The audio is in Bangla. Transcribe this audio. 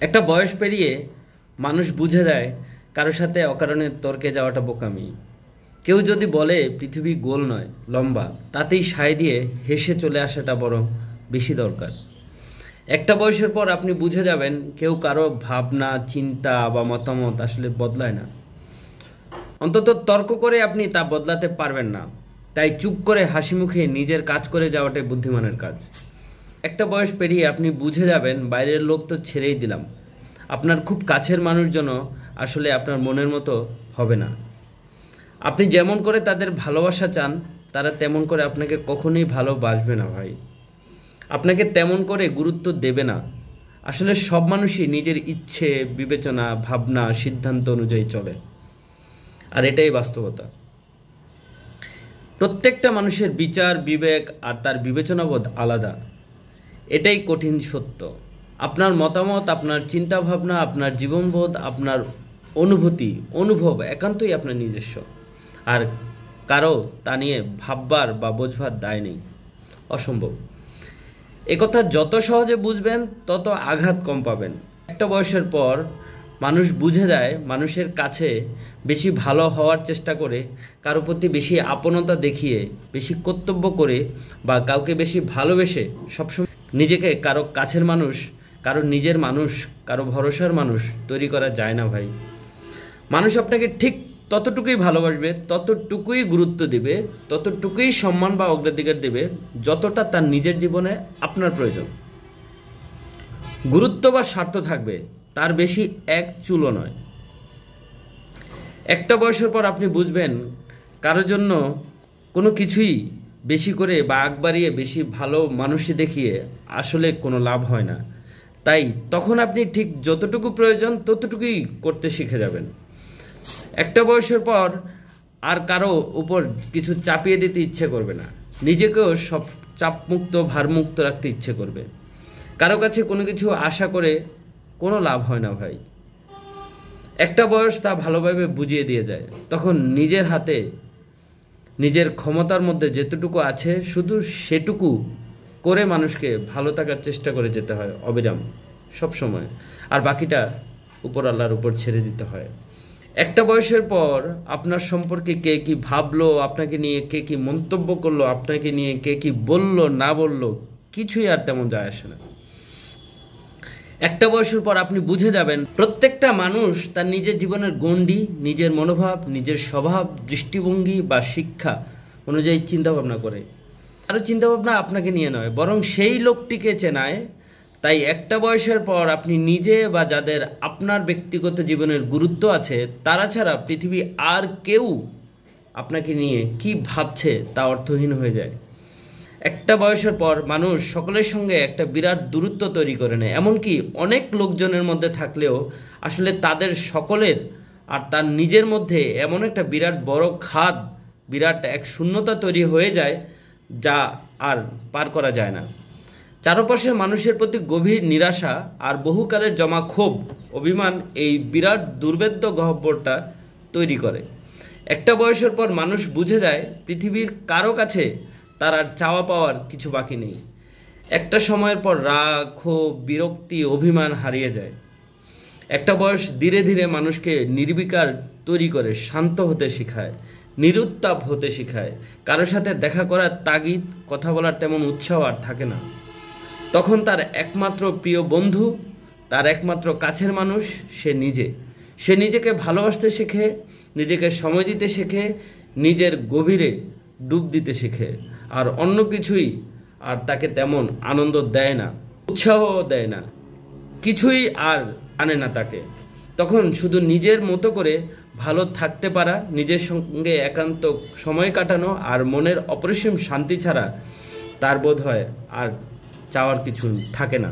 একটা বয়স পেরিয়ে মানুষ বুঝে যায় কারো সাথে অকারণে তর্কে যাওয়াটা বোকামি। কেউ যদি বলে পৃথিবী গোল নয় লম্বা, তাতেই সায় দিয়ে হেসে চলে আসাটা বরং বেশি দরকার। একটা বয়সের পর আপনি বুঝে যাবেন কেউ কারো ভাবনা, চিন্তা বা মতামত আসলে বদলায় না। অন্তত তর্ক করে আপনি তা বদলাতে পারবেন না। তাই চুপ করে হাসি মুখে নিজের কাজ করে যাওয়াটাই বুদ্ধিমানের কাজ। একটা বয়স পেরিয়ে আপনি বুঝে যাবেন বাইরের লোক তো ছেড়েই দিলাম, আপনার খুব কাছের মানুষজন আসলে আপনার মনের মতো হবে না। আপনি যেমন করে তাদের ভালোবাসা চান, তারা তেমন করে আপনাকে কখনোই ভালোবাসবে না ভাই। আপনাকে তেমন করে গুরুত্ব দেবে না। আসলে সব মানুষই নিজের ইচ্ছে, বিবেচনা, ভাবনা, সিদ্ধান্ত অনুযায়ী চলে, আর এটাই বাস্তবতা। প্রত্যেকটা মানুষের বিচার, বিবেক আর তার বিবেচনাবোধ আলাদা। এটাই কঠিন সত্য। আপনার মতামত, আপনার চিন্তা ভাবনা, আপনার জীবনবোধ, আপনার অনুভব একান্তই আপনার নিজস্ব। আর কারো তা নিয়ে ভাববার বা বোঝবার দায় নেই, অসম্ভব। একথা যত সহজে বুঝবেন তত আঘাত কম পাবেন। একটা বয়সের পর মানুষ বুঝে যায় মানুষের কাছে বেশি ভালো হওয়ার চেষ্টা করে, কারো প্রতি বেশি আপনতা দেখিয়ে, বেশি কর্তব্য করে বা কাউকে বেশি ভালোবেসে সবসময় নিজেকে কারো কাছের মানুষ, কারো নিজের মানুষ, কারো ভরসার মানুষ তৈরি করা যায় না ভাই। মানুষ আপনাকে ঠিক ততটুকুই ভালোবাসবে, ততটুকুই গুরুত্ব দিবে, ততটুকুই সম্মান বা অগ্রাধিকার দেবে যতটা তার নিজের জীবনে আপনার প্রয়োজন। গুরুত্ব বা স্বার্থ থাকবে, তার বেশি এক চুলও নয়। একটা বয়সের পর আপনি বুঝবেন কারোর জন্য কোনো কিছুই বেশি করে বা আগ বাড়িয়ে বেশি ভালো মানুষই দেখিয়ে আসলে কোনো লাভ হয় না। তাই তখন আপনি ঠিক যতটুকু প্রয়োজন ততটুকুই করতে শিখে যাবেন। একটা বয়সের পর আর কারো উপর কিছু চাপিয়ে দিতে ইচ্ছে করবে না, নিজেকেও সব চাপমুক্ত, ভারমুক্ত রাখতে ইচ্ছে করবে। কারো কাছে কোনো কিছু আশা করে কোনো লাভ হয় না ভাই। একটা বয়স তা ভালোভাবে বুঝিয়ে দিয়ে যায়। তখন নিজের হাতে, নিজের ক্ষমতার মধ্যে যেতটুকু আছে শুধু সেটুকু করে মানুষকে ভালো থাকার চেষ্টা করে যেতে হয় অবিরাম, সব সময়। আর বাকিটা উপর আল্লাহর উপর ছেড়ে দিতে হয়। একটা বয়সের পর আপনার সম্পর্কে কে কি ভাবলো, আপনাকে নিয়ে কে কি মন্তব্য করলো, আপনাকে নিয়ে কে কি বললো না বললো, কিছুই আর তেমন যায় আসে না। একটা বয়সের পর আপনি বুঝে যাবেন প্রত্যেকটা মানুষ তার নিজের জীবনের গণ্ডি, নিজের মনোভাব, নিজের স্বভাব, দৃষ্টিভঙ্গি বা শিক্ষা অনুযায়ী চিন্তাভাবনা করে। আরও চিন্তাভাবনা আপনাকে নিয়ে নয়, বরং সেই লোকটিকে চেনায়। তাই একটা বয়সের পর আপনি নিজে বা যাদের আপনার ব্যক্তিগত জীবনের গুরুত্ব আছে তারা ছাড়া পৃথিবী আর কেউ আপনাকে নিয়ে কি ভাবছে তা অর্থহীন হয়ে যায়। একটা বয়সের পর মানুষ সকলের সঙ্গে একটা বিরাট দূরত্ব তৈরি করে নেয়। এমনকি অনেক লোকজনের মধ্যে থাকলেও আসলে তাদের সকলের আর তার নিজের মধ্যে এমন একটা বিরাট বড় খাদ, বিরাট এক শূন্যতা তৈরি হয়ে যায় যা আর পার করা যায় না। চারপাশে মানুষের প্রতি গভীর নিরাশা আর বহুকালের জমা ক্ষোভ, অভিমান এই বিরাট দুর্ভেদ্য গহ্বরটা তৈরি করে। একটা বয়সের পর মানুষ বুঝে যায় পৃথিবীর কারো কাছে তার আর চাওয়া পাওয়ার কিছু বাকি নেই। একটা সময়ের পর রাগ, ক্ষোভ, বিরক্তি, অভিমান হারিয়ে যায়। একটা বয়স ধীরে ধীরে মানুষকে নির্বিকার তৈরি করে, শান্ত হতে শেখায়, নিরুত্তাপ হতে শেখায়। কারোর সাথে দেখা করার তাগিদ, কথা বলার তেমন উৎসাহ আর থাকে না। তখন তার একমাত্র প্রিয় বন্ধু, তার একমাত্র কাছের মানুষ সে নিজেকে ভালোবাসতে শেখে, নিজেকে সময় দিতে শেখে, নিজের গভীরে ডুব দিতে শেখে। আর অন্য কিছুই আর তাকে তেমন আনন্দ দেয় না, উৎসাহ দেয় না, কিছুই আর আনে না তাকে। তখন শুধু নিজের মতো করে ভালো থাকতে পারা, নিজের সঙ্গে একান্ত সময় কাটানো আর মনের অপরিসীম শান্তি ছাড়া তার বোধ হয় আর চাওয়ার কিছু থাকে না।